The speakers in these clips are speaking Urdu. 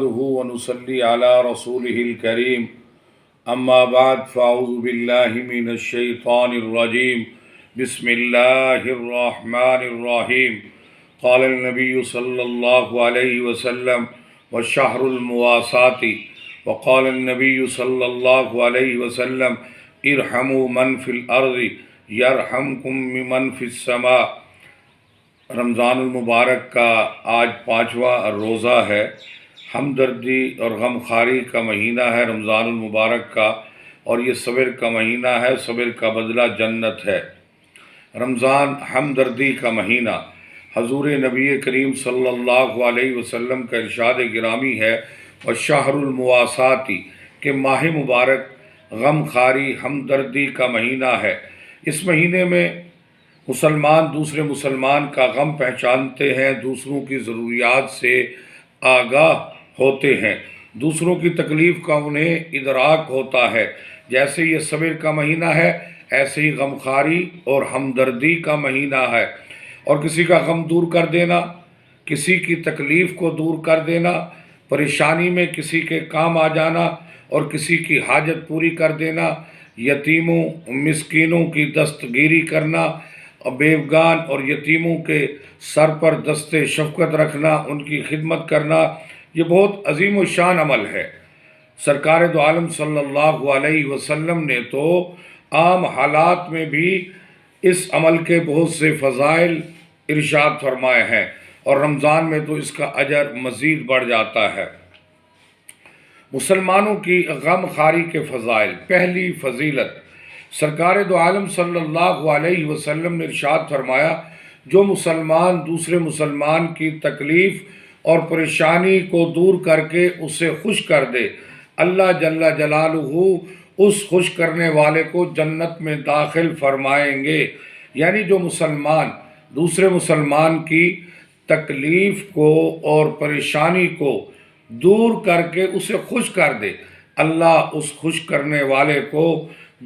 ونصلي على رسوله الكريم أما بعد فأعوذ بالله من الشيطان الرجيم بسم الله الرحمن الرحيم قال النبي صلى الله عليه وسلم والشهر المواساة وقال النبي صلى الله عليه وسلم ارحموا من في الأرض يرحمكم من في السماء۔ رمضان المبارک کا آج 5واں روزہ ہے۔ ہمدردی اور غم خواری کا مہینہ ہے رمضان المبارک کا، اور یہ صبر کا مہینہ ہے، صبر کا بدلہ جنت ہے۔ رمضان ہمدردی کا مہینہ، حضور نبی کریم صلی اللہ علیہ وسلم کا ارشاد گرامی ہے والشہر المواساتی کہ ماہ مبارک غم خواری ہمدردی کا مہینہ ہے۔ اس مہینے میں مسلمان دوسرے مسلمان کا غم پہچانتے ہیں، دوسروں کی ضروریات سے آگاہ ہوتے ہیں، دوسروں کی تکلیف کا انہیں ادراک ہوتا ہے۔ جیسے یہ صبر کا مہینہ ہے، ایسے ہی غم خواری اور ہمدردی کا مہینہ ہے، اور کسی کا غم دور کر دینا، کسی کی تکلیف کو دور کر دینا، پریشانی میں کسی کے کام آ جانا اور کسی کی حاجت پوری کر دینا، یتیموں مسکینوں کی دستگیری کرنا، بیوگان اور یتیموں کے سر پر دست شفقت رکھنا، ان کی خدمت کرنا، یہ بہت عظیم و شان عمل ہے۔ سرکار دو عالم صلی اللہ علیہ وسلم نے تو عام حالات میں بھی اس عمل کے بہت سے فضائل ارشاد فرمائے ہیں، اور رمضان میں تو اس کا اجر مزید بڑھ جاتا ہے۔ مسلمانوں کی غم خواری کے فضائل۔ پہلی فضیلت، سرکار دو عالم صلی اللہ علیہ وسلم نے ارشاد فرمایا جو مسلمان دوسرے مسلمان کی تکلیف اور پریشانی کو دور کر کے اسے خوش کر دے، اللہ جل جلالہ اس خوش کرنے والے کو جنت میں داخل فرمائیں گے۔ یعنی جو مسلمان دوسرے مسلمان کی تکلیف کو اور پریشانی کو دور کر کے اسے خوش کر دے، اللہ اس خوش کرنے والے کو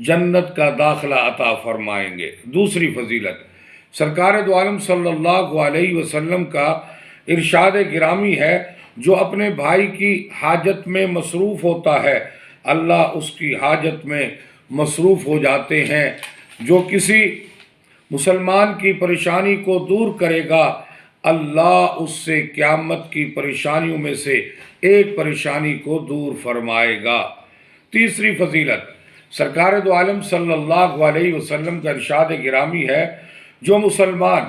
جنت کا داخلہ عطا فرمائیں گے۔ دوسری فضیلت، سرکار دو عالم صلی اللہ علیہ وسلم کا ارشاد گرامی ہے جو اپنے بھائی کی حاجت میں مصروف ہوتا ہے، اللہ اس کی حاجت میں مصروف ہو جاتے ہیں۔ جو کسی مسلمان کی پریشانی کو دور کرے گا، اللہ اس سے قیامت کی پریشانیوں میں سے ایک پریشانی کو دور فرمائے گا۔ تیسری فضیلت، سرکار دو عالم صلی اللہ علیہ وسلم کا ارشاد گرامی ہے جو مسلمان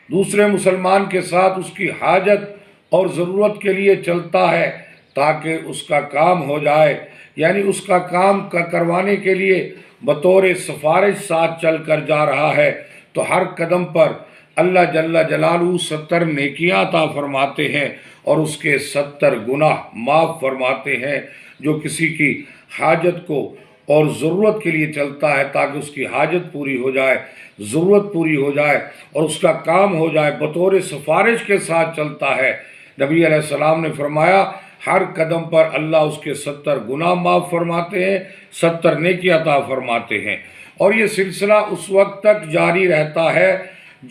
دوسرے مسلمان کے ساتھ اس کی حاجت اور ضرورت کے لیے چلتا ہے تاکہ اس کا کام ہو جائے، یعنی اس کا کام کروانے کے لیے بطور سفارش ساتھ چل کر جا رہا ہے، تو ہر قدم پر اللہ جل جلالہ 70 نیکیاں عطا فرماتے ہیں اور اس کے 70 گناہ معاف فرماتے ہیں۔ جو کسی کی حاجت کو اور ضرورت کے لیے چلتا ہے تاکہ اس کی حاجت پوری ہو جائے، ضرورت پوری ہو جائے اور اس کا کام ہو جائے، بطور سفارش کے ساتھ چلتا ہے، نبی علیہ السلام نے فرمایا ہر قدم پر اللہ اس کے 70 گناہ معاف فرماتے ہیں، 70 نیکی عطا فرماتے ہیں۔ اور یہ سلسلہ اس وقت تک جاری رہتا ہے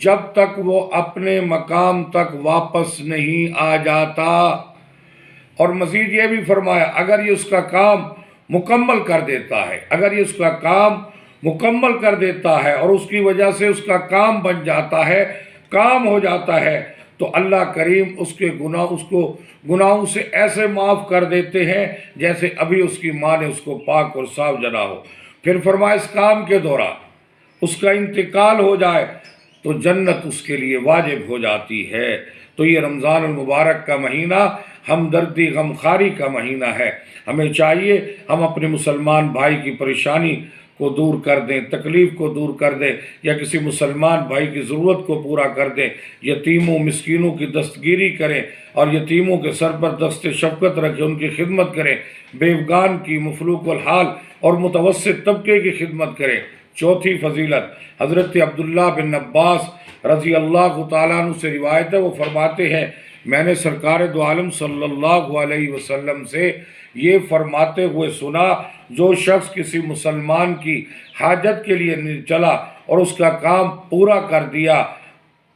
جب تک وہ اپنے مقام تک واپس نہیں آ جاتا۔ اور مزید یہ بھی فرمایا اگر یہ اس کا کام مکمل کر دیتا ہے، اگر یہ اس کا کام مکمل کر دیتا ہے اور اس کی وجہ سے اس کا کام بن جاتا ہے، کام ہو جاتا ہے، تو اللہ کریم اس کے گناہوں سے ایسے معاف کر دیتے ہیں جیسے ابھی اس کی ماں نے اس کو پاک اور صاف جنا ہو۔ پھر فرمایا اس کام کے دوران اس کا انتقال ہو جائے تو جنت اس کے لیے واجب ہو جاتی ہے۔ تو یہ رمضان المبارک کا مہینہ ہمدردی غم خواری کا مہینہ ہے۔ ہمیں چاہیے ہم اپنے مسلمان بھائی کی پریشانی کو دور کر دیں، تکلیف کو دور کر دیں، یا کسی مسلمان بھائی کی ضرورت کو پورا کر دیں، یتیموں مسکینوں کی دستگیری کریں اور یتیموں کے سر پر دست شفقت رکھیں، ان کی خدمت کریں، بیوگان کی، مفلوق الحال اور متوسط طبقے کی خدمت کریں۔ چوتھی فضیلت، حضرت عبداللہ بن عباس رضی اللہ تعالیٰ عنہ سے روایت ہے، وہ فرماتے ہیں میں نے سرکار دو عالم صلی اللہ علیہ وسلم سے یہ فرماتے ہوئے سنا جو شخص کسی مسلمان کی حاجت کے لیے چلا اور اس کا کام پورا کر دیا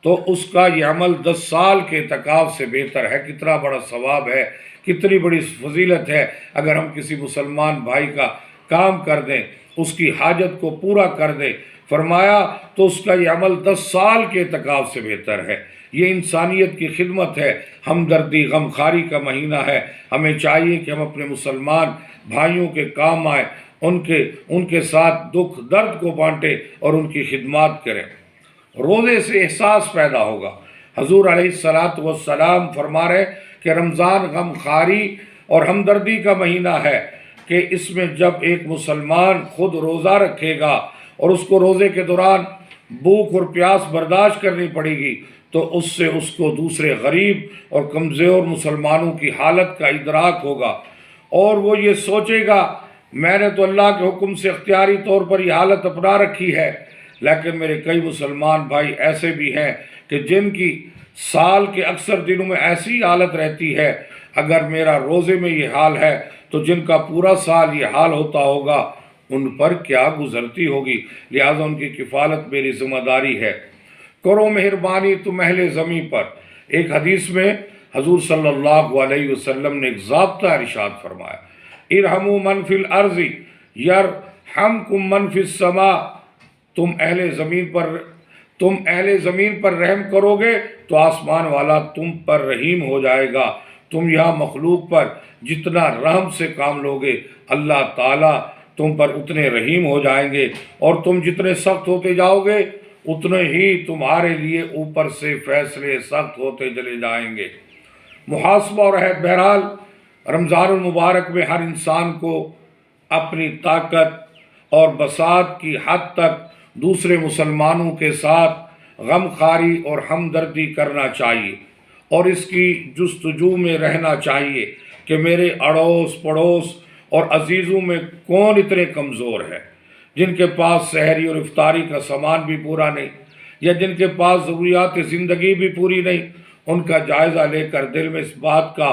تو اس کا یہ عمل 10 سال کے اعتکاف سے بہتر ہے۔ کتنا بڑا ثواب ہے کتنی بڑی فضیلت ہے اگر ہم کسی مسلمان بھائی کا کام کر دیں، اس کی حاجت کو پورا کر دیں۔ فرمایا تو اس کا یہ عمل 10 سال کے اعتکاف سے بہتر ہے۔ یہ انسانیت کی خدمت ہے، ہمدردی غمخواری کا مہینہ ہے۔ ہمیں چاہیے کہ ہم اپنے مسلمان بھائیوں کے کام آئیں، ان کے ساتھ دکھ درد کو بانٹیں اور ان کی خدمات کریں۔ روزے سے احساس پیدا ہوگا۔ حضور علیہ السلام فرما رہے کہ رمضان غمخواری اور ہمدردی کا مہینہ ہے، کہ اس میں جب ایک مسلمان خود روزہ رکھے گا اور اس کو روزے کے دوران بھوک اور پیاس برداشت کرنی پڑے گی، تو اس سے اس کو دوسرے غریب اور کمزور مسلمانوں کی حالت کا ادراک ہوگا، اور وہ یہ سوچے گا میں نے تو اللہ کے حکم سے اختیاری طور پر یہ حالت اپنا رکھی ہے، لیکن میرے کئی مسلمان بھائی ایسے بھی ہیں کہ جن کی سال کے اکثر دنوں میں ایسی حالت رہتی ہے، اگر میرا روزے میں یہ حال ہے تو جن کا پورا سال یہ حال ہوتا ہوگا ان پر کیا گزرتی ہوگی۔ لہٰذا ان کی کفالت میری ذمہ داری ہے۔ کرو مہربانی تم اہل زمین پر۔ ایک حدیث میں حضور صلی اللہ علیہ وسلم نے ایک ضابطہ ارشاد فرمایا، ارحموا من فی الارض یرحمکم من فی السماء۔ تم اہل زمین پر رحم کرو گے تو آسمان والا تم پر رحیم ہو جائے گا۔ تم یہاں مخلوق پر جتنا رحم سے کام لوگے، اللہ تعالیٰ تم پر اتنے رحیم ہو جائیں گے، اور تم جتنے سخت ہوتے جاؤ گے اتنے ہی تمہارے لیے اوپر سے فیصلے سخت ہوتے چلے جائیں گے۔ محاسبہ اور عہد۔ بہرحال رمضان المبارک میں ہر انسان کو اپنی طاقت اور بساط کی حد تک دوسرے مسلمانوں کے ساتھ غمخواری اور ہمدردی کرنا چاہیے، اور اس کی جستجو میں رہنا چاہیے کہ میرے اڑوس پڑوس اور عزیزوں میں کون اتنے کمزور ہے، جن کے پاس سحری اور افطاری کا سامان بھی پورا نہیں، یا جن کے پاس ضروریات زندگی بھی پوری نہیں۔ ان کا جائزہ لے کر دل میں اس بات کا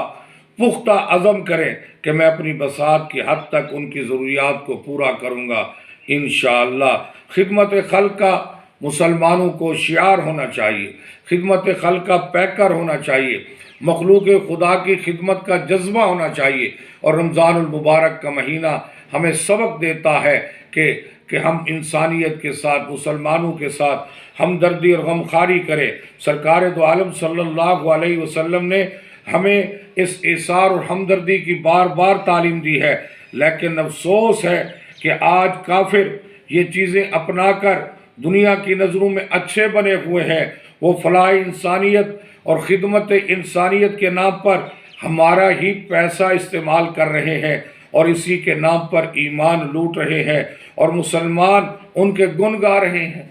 پختہ عزم کریں کہ میں اپنی بساط کی حد تک ان کی ضروریات کو پورا کروں گا انشاءاللہ۔ خدمت خلق کا مسلمانوں کو شعار ہونا چاہیے، خدمت خلق کا پیکر ہونا چاہیے، مخلوق خدا کی خدمت کا جذبہ ہونا چاہیے، اور رمضان المبارک کا مہینہ ہمیں سبق دیتا ہے کہ ہم انسانیت کے ساتھ، مسلمانوں کے ساتھ ہمدردی اور غمخواری کریں۔ سرکار دو عالم صلی اللہ علیہ وسلم نے ہمیں اس ایثار اور ہمدردی کی بار بار تعلیم دی ہے، لیکن افسوس ہے کہ آج کافر یہ چیزیں اپنا کر دنیا کی نظروں میں اچھے بنے ہوئے ہیں۔ وہ فلاح انسانیت اور خدمت انسانیت کے نام پر ہمارا ہی پیسہ استعمال کر رہے ہیں، اور اسی کے نام پر ایمان لوٹ رہے ہیں، اور مسلمان ان کے گن گا رہے ہیں،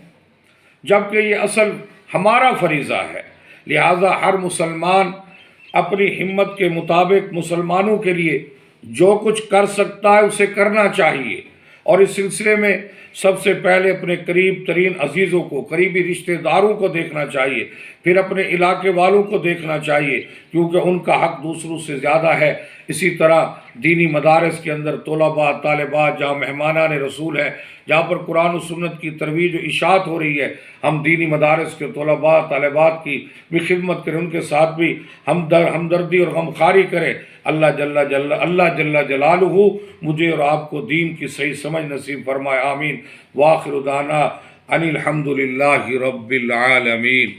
جبکہ یہ اصل ہمارا فریضہ ہے۔ لہٰذا ہر مسلمان اپنی ہمت کے مطابق مسلمانوں کے لیے جو کچھ کر سکتا ہے اسے کرنا چاہیے، اور اس سلسلے میں سب سے پہلے اپنے قریب ترین عزیزوں کو، قریبی رشتہ داروں کو دیکھنا چاہیے، پھر اپنے علاقے والوں کو دیکھنا چاہیے، کیونکہ ان کا حق دوسروں سے زیادہ ہے۔ اسی طرح دینی مدارس کے اندر طلباء طالبات جہاں مہمانان رسول ہیں، جہاں پر قرآن و سنت کی ترویج و اشاعت ہو رہی ہے، ہم دینی مدارس کے طلباء طالبات کی بھی خدمت کریں، ان کے ساتھ بھی ہمدردی اور غمخواری کریں۔ اللہ جل جلالہ مجھے اور آپ کو دین کی صحیح سمجھ نصیب فرمائے، آمین۔ وآخر دعوانا ان الحمد للہ رب العالمین۔